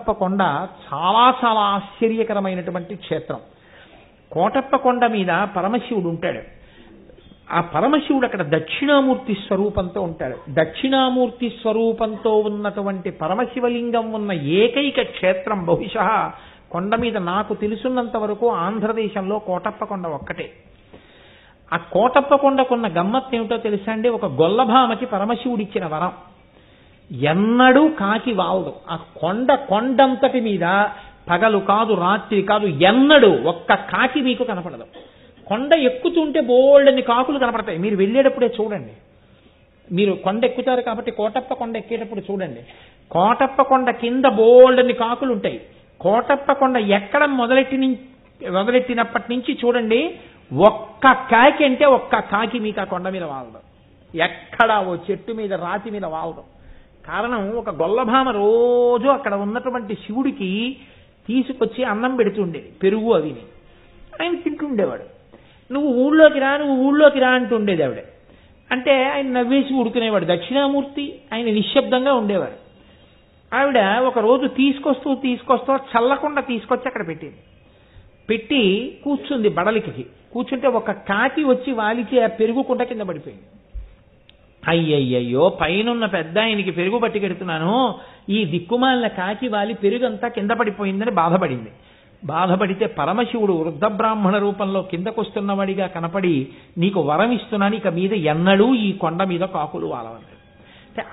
కోటప్ప కొండ చాలా చాలా ఆశ్చర్యకరమైనటువంటి క్షేత్రం. కోటప్ప కొండ మీద పరమశివుడు ఉంటాడు. ఆ పరమశివుడు అక్కడ దక్షిణామూర్తి స్వరూపంతో ఉంటాడు. దక్షిణామూర్తి స్వరూపంతో ఉన్నటువంటి పరమశివలింగం ఉన్న ఏకైక క్షేత్రం బహుశः కొండ మీద నాకు తెలుసున్నంత వరకు ఆంధ్రదేశంలో కోటప్ప కొండ ఒక్కటే. ఆ కోటప్ప కొండకున్న గమ్మత్తు ఏమిటో తెలుసా అండి? ఒక గొల్లభామకి పరమశివుడిచ్చిన వరం, ఎన్నడూ కాకి వాలదు. ఆ కొండంతటి మీద పగలు కాదు రాత్రి కాదు ఎన్నడూ ఒక్క కాకి మీకు కనపడదు. కొండ ఎక్కుతుంటే బోల్డని కాకులు కనపడతాయి. మీరు వెళ్ళేటప్పుడే చూడండి. మీరు కొండ ఎక్కుతారు కాబట్టి కోటప్ప కొండ ఎక్కేటప్పుడు చూడండి. కోటప్ప కొండ కింద బోల్డని కాకులు ఉంటాయి. కోటప్ప కొండ ఎక్కడం మొదలెట్టినప్పటి నుంచి చూడండి, ఒక్క కాకి అంటే ఒక్క కాకి మీకు ఆ కొండ మీద వాలదు. ఎక్కడ ఓ చెట్టు మీద రాతి మీద వాలదు. కారణం, ఒక గొల్లభామ రోజు అక్కడ ఉన్నటువంటి శివుడికి తీసుకొచ్చి అన్నం పెడుతుండేది, పెరుగు అవిని. ఆయన తింటుండేవాడు. నువ్వు ఊళ్ళోకి రా అంటుండేది ఆవిడ. అంటే ఆయన నవ్వేసి ఉడుకునేవాడు. దక్షిణామూర్తి ఆయన నిశ్శబ్దంగా ఉండేవాడు. ఆవిడ ఒక రోజు తీసుకొస్తూ చల్లకుండా తీసుకొచ్చి అక్కడ పెట్టింది. పెట్టి కూర్చుంది బడలికి. కూర్చుంటే ఒక కాకి వచ్చి వాలికి ఆ పెరుగు కుండ కింద పడిపోయింది. అయ్యయ్యో, పైనున్న పెద్ద ఆయనకి పెరుగు పట్టుకెడుతున్నాను, ఈ దిక్కుమాలిన కాకి వాలి పెరుగంతా కింద పడిపోయిందని బాధపడింది. బాధపడితే పరమశివుడు వృద్ధ బ్రాహ్మణ రూపంలో కిందకొస్తున్నవాడిగా కనపడి, నీకు వరం ఇస్తున్నాను, ఇక మీద ఎన్నడూ ఈ కొండ మీద కాకులు వాలవన్నాడు.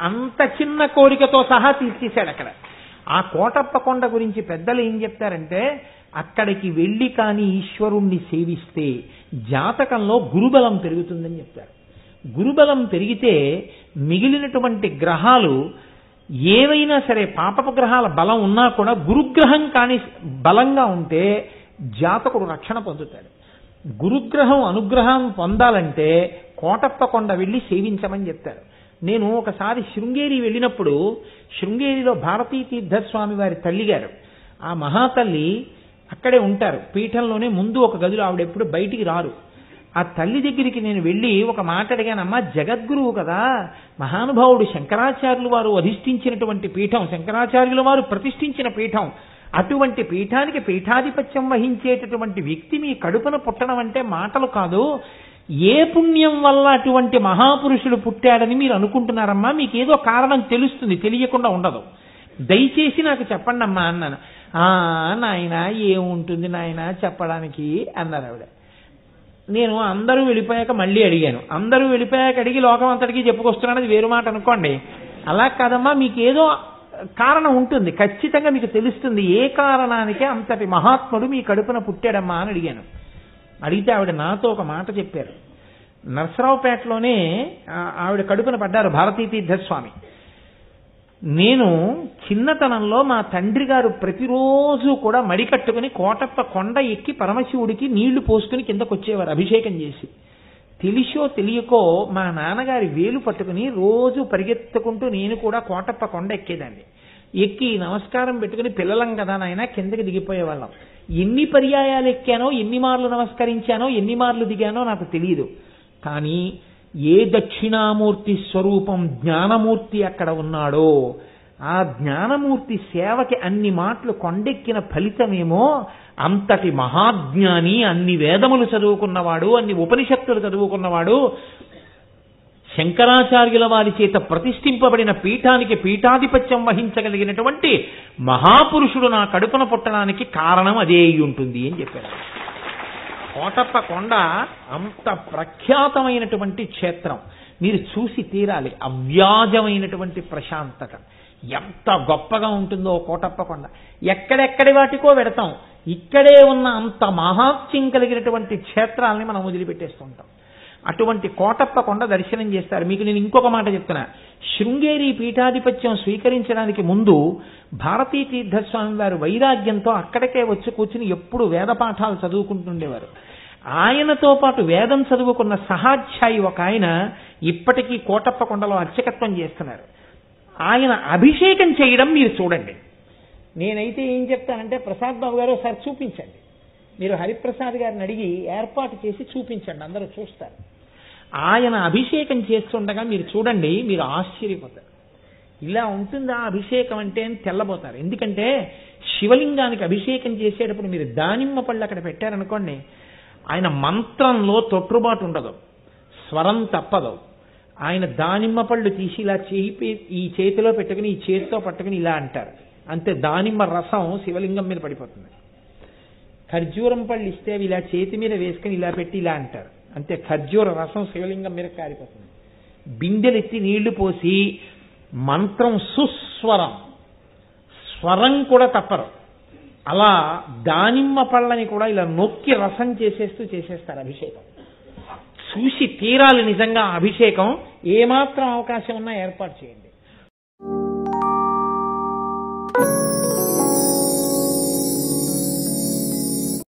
అంత చిన్న కోరికతో సహా తీసేశాడు అక్కడ. ఆ కోటప్ప కొండ గురించి పెద్దలు ఏం చెప్తారంటే, అక్కడికి వెళ్ళి కానీ ఈశ్వరుణ్ణి సేవిస్తే జాతకంలో గురుబలం పెరుగుతుందని చెప్తారు. గురుబలం పెరిగితే మిగిలినటువంటి గ్రహాలు ఏవైనా సరే, పాపపు గ్రహాల బలం ఉన్నా కూడా గురుగ్రహం కానీ బలంగా ఉంటే జాతకుడు రక్షణ పొందుతాడు. గురుగ్రహం అనుగ్రహం పొందాలంటే కోటప్ప కొండ వెళ్ళి సేవించమని చెప్తారు. నేను ఒకసారి శృంగేరి వెళ్ళినప్పుడు, శృంగేరిలో భారతీ తీర్థస్వామి వారి తల్లిగారు, ఆ మహాతల్లి అక్కడే ఉంటారు. పీఠంలోనే ముందు ఒక గదిలో, ఆవిడ ఎప్పుడు బయటికి రారు. ఆ తల్లి దగ్గరికి నేను వెళ్ళి ఒక మాట అడిగానమ్మా, జగద్గురువు కదా, మహానుభావుడు శంకరాచార్యులు వారు అధిష్ఠించినటువంటి పీఠం, శంకరాచార్యుల వారు ప్రతిష్ఠించిన పీఠం, అటువంటి పీఠానికి పీఠాధిపత్యం వహించేటటువంటి వ్యక్తి మీ కడుపున పుట్టడం అంటే మాటలు కాదు. ఏ పుణ్యం వల్ల అటువంటి మహాపురుషుడు పుట్టాడని మీరు అనుకుంటున్నారమ్మా? మీకేదో కారణం తెలుస్తుంది, తెలియకుండా ఉండదు. దయచేసి నాకు చెప్పండి అమ్మా అన్నాను. నాయన ఏముంటుంది నాయన చెప్పడానికి అన్నారు ఆవిడ. నేను అందరూ వెళ్ళిపోయాక మళ్ళీ అడిగాను. అందరూ వెళ్ళిపోయాక అడిగి లోకం అంతటికీ చెప్పుకొస్తున్నాను, అది వేరు మాట అనుకోండి. అలా కాదమ్మా, మీకు ఏదో కారణం ఉంటుంది, ఖచ్చితంగా మీకు తెలుస్తుంది, ఏ కారణానికే అంతటి మహాత్ముడు మీ కడుపున పుట్టాడమ్మా అని అడిగాను. అడిగితే ఆవిడ నాతో ఒక మాట చెప్పారు. నర్సరావుపేటలోనే ఆవిడ కడుపున పడ్డారు భారతీ తీర్థస్వామి. నేను చిన్నతనంలో మా తండ్రి గారు ప్రతిరోజు కూడా మడికట్టుకుని కోటప్ప కొండ ఎక్కి పరమశివుడికి నీళ్లు పోసుకుని కిందకు వచ్చేవారు అభిషేకం చేసి. తెలిసో తెలియకో మా నాన్నగారి వేలు పట్టుకుని రోజు పరిగెత్తుకుంటూ నేను కూడా కోటప్ప కొండ ఎక్కేదాన్ని. ఎక్కి నమస్కారం పెట్టుకుని, పిల్లలం కదా నాయన, కిందకి దిగిపోయేవాళ్ళం. ఎన్ని పర్యాయాలు ఎక్కానో, ఎన్ని మార్లు నమస్కరించానో, ఎన్ని మార్లు దిగానో నాకు తెలియదు. కానీ ఏ దక్షిణామూర్తి స్వరూపం జ్ఞానమూర్తి అక్కడ ఉన్నాడో, ఆ జ్ఞానమూర్తి సేవకి అన్ని మాటలు కొండెక్కిన ఫలితమేమో, అంతటి మహాజ్ఞాని, అన్ని వేదములు చదువుకున్నవాడు, అన్ని ఉపనిషత్తులు చదువుకున్నవాడు, శంకరాచార్యుల వారి చేత ప్రతిష్ఠింపబడిన పీఠానికి పీఠాధిపత్యం వహించగలిగినటువంటి మహాపురుషుడు నా కడుపున పుట్టడానికి కారణం అదే అయి ఉంటుంది అని చెప్పారు. కోటప్ప కొండ అంత ప్రఖ్యాతమైనటువంటి క్షేత్రం, మీరు చూసి తీరాలి. అవ్యాజమైనటువంటి ప్రశాంతత ఎంత గొప్పగా ఉంటుందో కోటప్ప కొండ. ఎక్కడెక్కడి వాటికో వెడతాం, ఇక్కడే ఉన్న అంత మహాత్మ్యం కలిగినటువంటి క్షేత్రాలని మనం వదిలిపెట్టేస్తుంటాం. అటువంటి కోటప్ప కొండ దర్శనం చేస్తారు. మీకు నేను ఇంకొక మాట చెప్తున్నా. శృంగేరి పీఠాధిపత్యం స్వీకరించడానికి ముందు భారతీ తీర్థస్వామి వారు వైరాగ్యంతో అక్కడికే వచ్చి కూర్చుని ఎప్పుడు వేద పాఠాలు చదువుకుంటుండేవారు. ఆయనతో పాటు వేదం చదువుకున్న సహాధ్యాయి ఒక ఆయన ఇప్పటికీ కోటప్ప కొండలో అర్చకత్వం చేస్తున్నారు. ఆయన అభిషేకం చేయడం మీరు చూడండి. నేనైతే ఏం చెప్తానంటే, ప్రసాద్ బాబు గారు ఒకసారి చూపించండి, మీరు హరిప్రసాద్ గారిని అడిగి ఏర్పాటు చేసి చూపించండి, అందరూ చూస్తారు. ఆయన అభిషేకం చేస్తుండగా మీరు చూడండి, మీరు ఆశ్చర్యపోతారు. ఇలా ఉంటుందా అభిషేకం అంటే అని తెల్లబోతారు. ఎందుకంటే శివలింగానికి అభిషేకం చేసేటప్పుడు మీరు దానిమ్మ పళ్ళు అక్కడ పెట్టారనుకోండి, ఆయన మంత్రంలో తొట్టుబాటు ఉండదు, స్వరం తప్పదు. ఆయన దానిమ్మ పళ్ళు తీసి ఇలా ఈ చేతిలో పెట్టుకుని ఈ చేతితో పట్టుకుని ఇలా అంటారు, అంతే. దానిమ్మ రసం శివలింగం మీద పడిపోతుంది. ఖర్జూరం పళ్ళు ఇస్తే అవి ఇలా చేతి మీద వేసుకుని ఇలా పెట్టి ఇలా అంటారు, అంతే. ఖర్జూర రసం శివలింగం మీద కారిపోతుంది. బిందెలెత్తి నీళ్లు పోసి మంత్రం సుస్వరం, స్వరం కూడా తప్పరు. అలా దానిమ్మ పళ్ళని కూడా ఇలా నొక్కి రసం చేసేస్తారు అభిషేకం. చూసి తీరాలి నిజంగా అభిషేకం. ఏమాత్రం అవకాశం ఉన్నా ఏర్పాటు చేయండి.